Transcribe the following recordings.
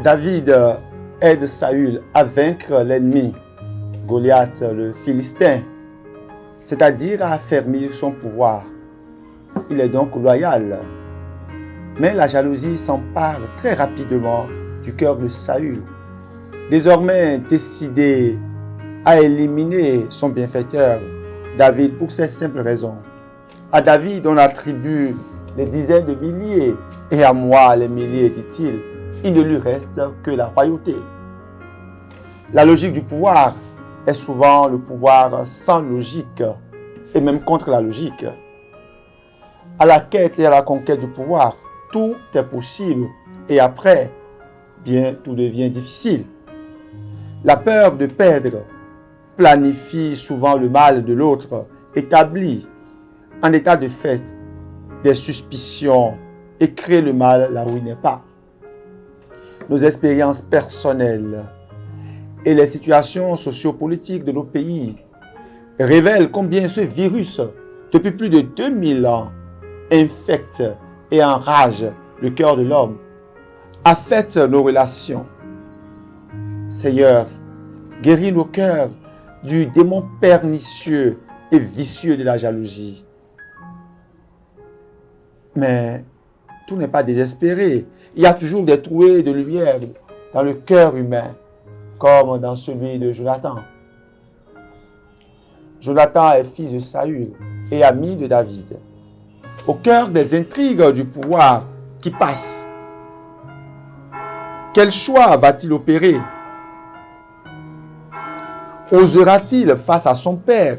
David aide Saül à vaincre l'ennemi, Goliath le Philistin, c'est-à-dire à affermir son pouvoir. Il est donc loyal. Mais la jalousie s'empare très rapidement du cœur de Saül. Désormais décidé à éliminer son bienfaiteur, David, pour cette simple raison. À David, on attribue les dizaines de milliers, et à moi les milliers, dit-il. Il ne lui reste que la royauté. La logique du pouvoir est souvent le pouvoir sans logique, et même contre la logique. À la quête et à la conquête du pouvoir, tout est possible, et après, bien, tout devient difficile. La peur de perdre planifie souvent le mal de l'autre, établit en état de fait des suspicions et crée le mal là où il n'est pas. Nos expériences personnelles et les situations sociopolitiques de nos pays révèlent combien ce virus, depuis plus de 2000 ans, infecte et enrage le cœur de l'homme, affecte nos relations. Seigneur, guéris nos cœurs du démon pernicieux et vicieux de la jalousie. Mais tout n'est pas désespéré. Il y a toujours des trouées de lumière dans le cœur humain, comme dans celui de Jonathan. Jonathan est fils de Saül et ami de David. Au cœur des intrigues du pouvoir qui passent, quel choix va-t-il opérer? Osera-t-il face à son père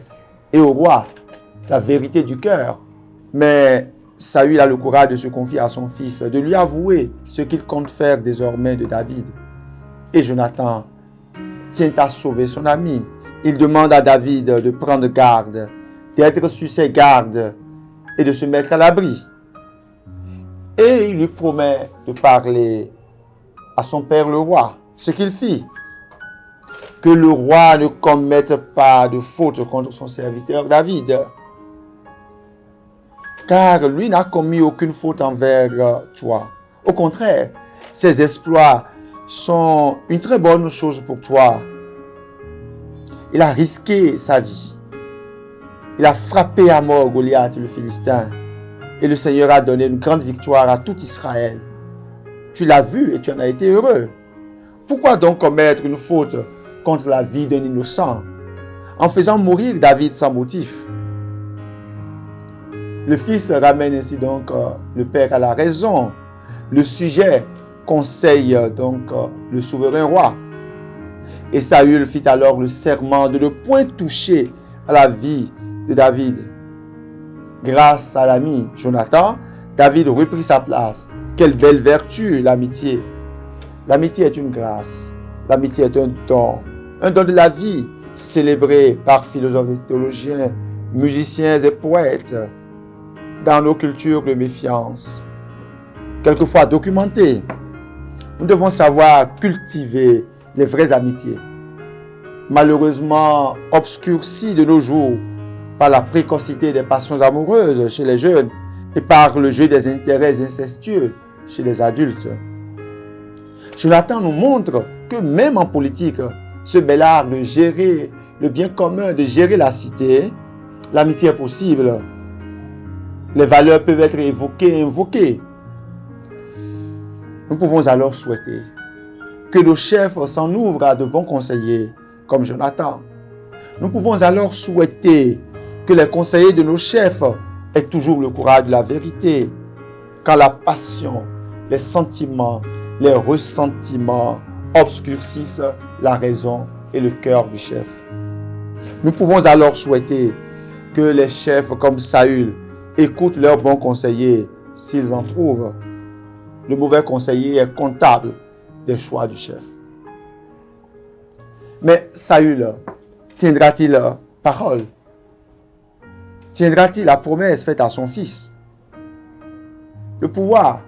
et au roi la vérité du cœur? Mais Saül a le courage de se confier à son fils, de lui avouer ce qu'il compte faire désormais de David. Et Jonathan tient à sauver son ami. Il demande à David de prendre garde, d'être sur ses gardes et de se mettre à l'abri. Et il lui promet de parler à son père le roi, ce qu'il fit. Que le roi ne commette pas de faute contre son serviteur David. Car lui n'a commis aucune faute envers toi. Au contraire, ses exploits sont une très bonne chose pour toi. Il a risqué sa vie. Il a frappé à mort Goliath le Philistin. Et le Seigneur a donné une grande victoire à tout Israël. Tu l'as vu et tu en as été heureux. Pourquoi donc commettre une faute contre la vie d'un innocent en faisant mourir David sans motif? Le fils ramène ainsi donc le père à la raison. Le sujet conseille donc le souverain roi. Et Saül fit alors le serment de ne point toucher à la vie de David. Grâce à l'ami Jonathan, David reprit sa place. Quelle belle vertu, l'amitié. L'amitié est une grâce. L'amitié est un don de la vie, célébré par philosophes et théologiens, musiciens et poètes, dans nos cultures de méfiance, quelquefois documentées. Nous devons savoir cultiver les vraies amitiés, malheureusement obscurcies de nos jours par la précocité des passions amoureuses chez les jeunes et par le jeu des intérêts incestueux chez les adultes. Jonathan nous montre que même en politique, ce bel art de gérer le bien commun, de gérer la cité, l'amitié est possible. Les valeurs peuvent être évoquées et invoquées. Nous pouvons alors souhaiter que nos chefs s'en ouvrent à de bons conseillers, comme Jonathan. Nous pouvons alors souhaiter que les conseillers de nos chefs aient toujours le courage de la vérité, quand la passion, les sentiments, les ressentiments obscurcissent la raison et le cœur du chef. Nous pouvons alors souhaiter que les chefs comme Saül écoutent leurs bons conseillers s'ils en trouvent. Le mauvais conseiller est comptable des choix du chef. Mais Saül tiendra-t-il parole? Tiendra-t-il la promesse faite à son fils? Le pouvoir,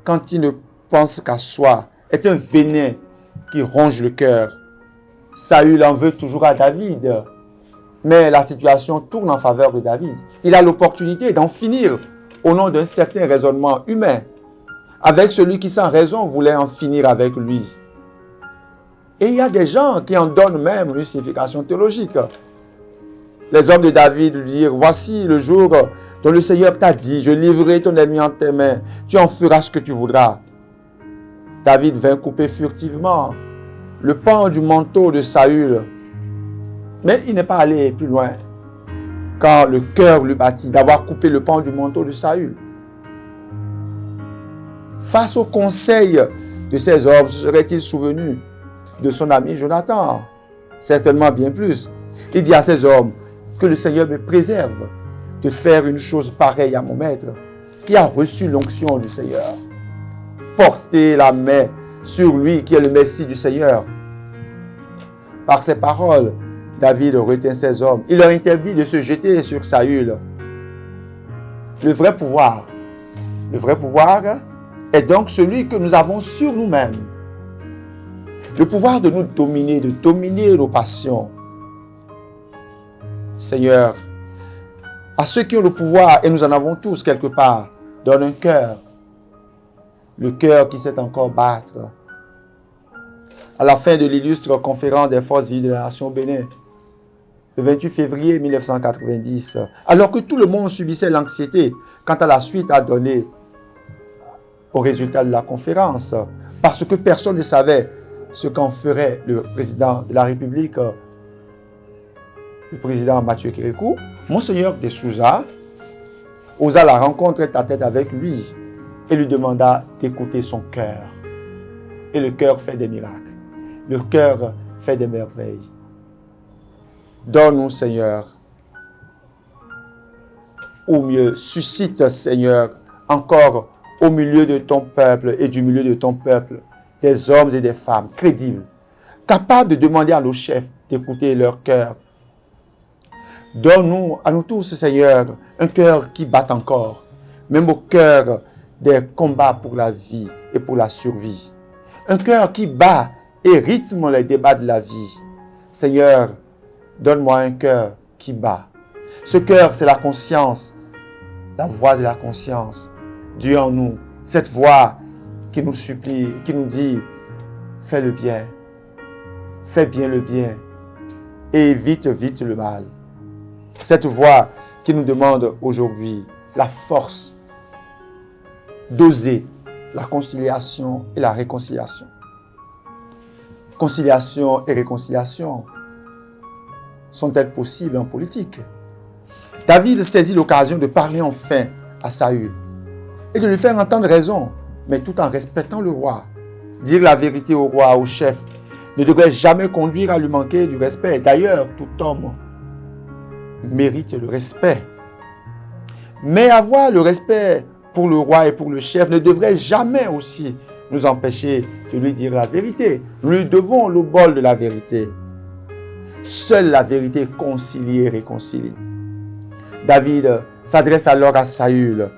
quand il ne pense qu'à soi, est un venin qui ronge le cœur. Saül en veut toujours à David, mais la situation tourne en faveur de David. Il a l'opportunité d'en finir au nom d'un certain raisonnement humain avec celui qui sans raison voulait en finir avec lui. Et il y a des gens qui en donnent même une signification théologique. Les hommes de David lui dirent, voici le jour dont le Seigneur t'a dit, je livrerai ton ennemi en tes mains, tu en feras ce que tu voudras. David vint couper furtivement le pan du manteau de Saül, mais il n'est pas allé plus loin quand le cœur lui battit d'avoir coupé le pan du manteau de Saül. Face au conseil de ces hommes, se serait-il souvenu de son ami Jonathan? Certainement bien plus. Il dit à ces hommes que le Seigneur me préserve de faire une chose pareille à mon maître qui a reçu l'onction du Seigneur. Portez la main sur lui qui est le Messie du Seigneur. Par ces paroles, David retint ses hommes. Il leur interdit de se jeter sur Saül. Le vrai pouvoir est donc celui que nous avons sur nous-mêmes. Le pouvoir de nous dominer, de dominer nos passions. Seigneur, à ceux qui ont le pouvoir, et nous en avons tous quelque part, donne un cœur. Le cœur qui sait encore battre. À la fin de l'illustre conférence des forces vives de la nation Bénin, le 28 février 1990, alors que tout le monde subissait l'anxiété quant à la suite à donner au résultat de la conférence, parce que personne ne savait ce qu'en ferait le président de la République, le président Mathieu Kérékou, Monseigneur de Souza osa la rencontre tête à tête avec lui et lui demanda d'écouter son cœur. Et le cœur fait des miracles. Le cœur fait des merveilles. Donne-nous, Seigneur, ou mieux, suscite, Seigneur, encore au milieu de ton peuple et du milieu de ton peuple, des hommes et des femmes crédibles, capables de demander à nos chefs d'écouter leur cœur. Donne-nous, à nous tous, Seigneur, un cœur qui bat encore, même au cœur des combats pour la vie et pour la survie. Un cœur qui bat et rythme les débats de la vie. Seigneur, donne-moi un cœur qui bat. Ce cœur, c'est la conscience, la voix de la conscience. Dieu en nous, cette voix qui nous supplie, qui nous dit, fais le bien, fais bien le bien et évite vite le mal. Cette voix qui nous demande aujourd'hui la force d'oser la conciliation et la réconciliation. Conciliation et réconciliation sont-elles possibles en politique? David saisit l'occasion de parler enfin à Saül et de lui faire entendre raison, mais tout en respectant le roi. Dire la vérité au roi, au chef, ne devrait jamais conduire à lui manquer du respect. D'ailleurs, tout homme mérite le respect. Mais avoir le respect pour le roi et pour le chef ne devrait jamais aussi nous empêcher de lui dire la vérité. Nous lui devons le bol de la vérité. Seule la vérité concilie et réconcilie. David s'adresse alors à Saül.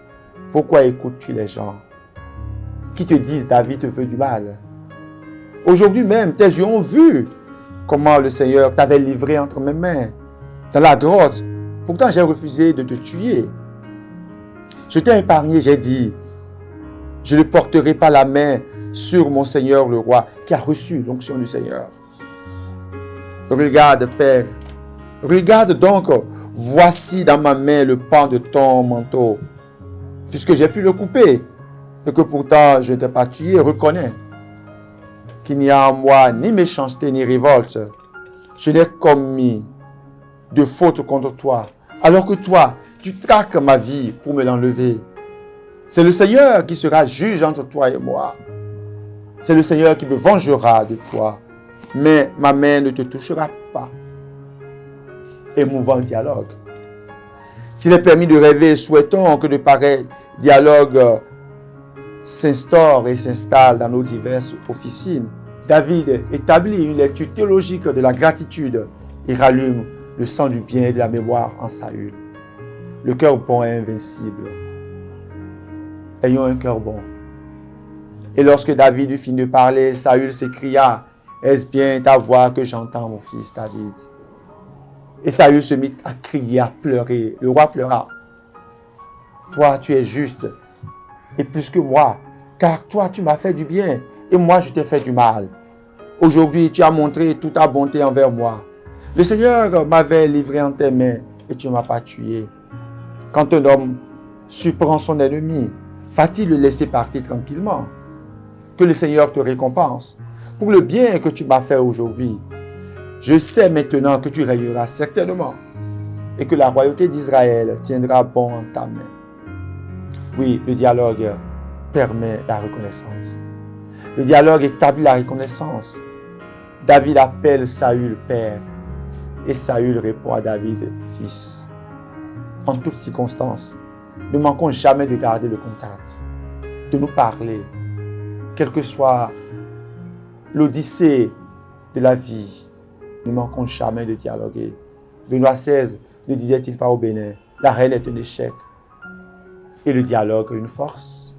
Pourquoi écoutes-tu les gens qui te disent David te veut du mal? Aujourd'hui même, tes yeux ont vu comment le Seigneur t'avait livré entre mes mains dans la grotte. Pourtant, j'ai refusé de te tuer. Je t'ai épargné, j'ai dit, je ne porterai pas la main sur mon Seigneur le roi qui a reçu l'onction du Seigneur. Regarde, Père, regarde donc, voici dans ma main le pan de ton manteau. Puisque j'ai pu le couper et que pourtant je ne t'ai pas tué, reconnais qu'il n'y a en moi ni méchanceté ni révolte. Je n'ai commis de faute contre toi, alors que toi, tu traques ma vie pour me l'enlever. C'est le Seigneur qui sera juge entre toi et moi. C'est le Seigneur qui me vengera de toi, mais ma main ne te touchera pas. Émouvant dialogue. S'il est permis de rêver, souhaitons que de pareils dialogues s'instaurent et s'installent dans nos diverses officines. David établit une lecture théologique de la gratitude et rallume le sang du bien et de la mémoire en Saül. Le cœur bon est invincible. Ayons un cœur bon. Et lorsque David eut fini de parler, Saül s'écria, « Est-ce bien ta voix que j'entends, mon fils David ?» Et Saül se mit à crier, à pleurer. Le roi pleura. « Toi, tu es juste, et plus que moi, car toi, tu m'as fait du bien, et moi, je t'ai fait du mal. Aujourd'hui, tu as montré toute ta bonté envers moi. Le Seigneur m'avait livré en tes mains et tu ne m'as pas tué. Quand un homme surprend son ennemi, va-t-il le laisser partir tranquillement? Que le Seigneur te récompense pour le bien que tu m'as fait aujourd'hui. Je sais maintenant que tu régneras certainement et que la royauté d'Israël tiendra bon en ta main. Oui, le dialogue permet la reconnaissance. Le dialogue établit la reconnaissance. David appelle Saül père et Saül répond à David fils. En toutes circonstances, ne manquons jamais de garder le contact, de nous parler, quelle que soit l'odyssée de la vie. Ne manquons jamais de dialoguer. Benoît XVI ne disait-il pas au Bénin, la reine est un échec et le dialogue une force.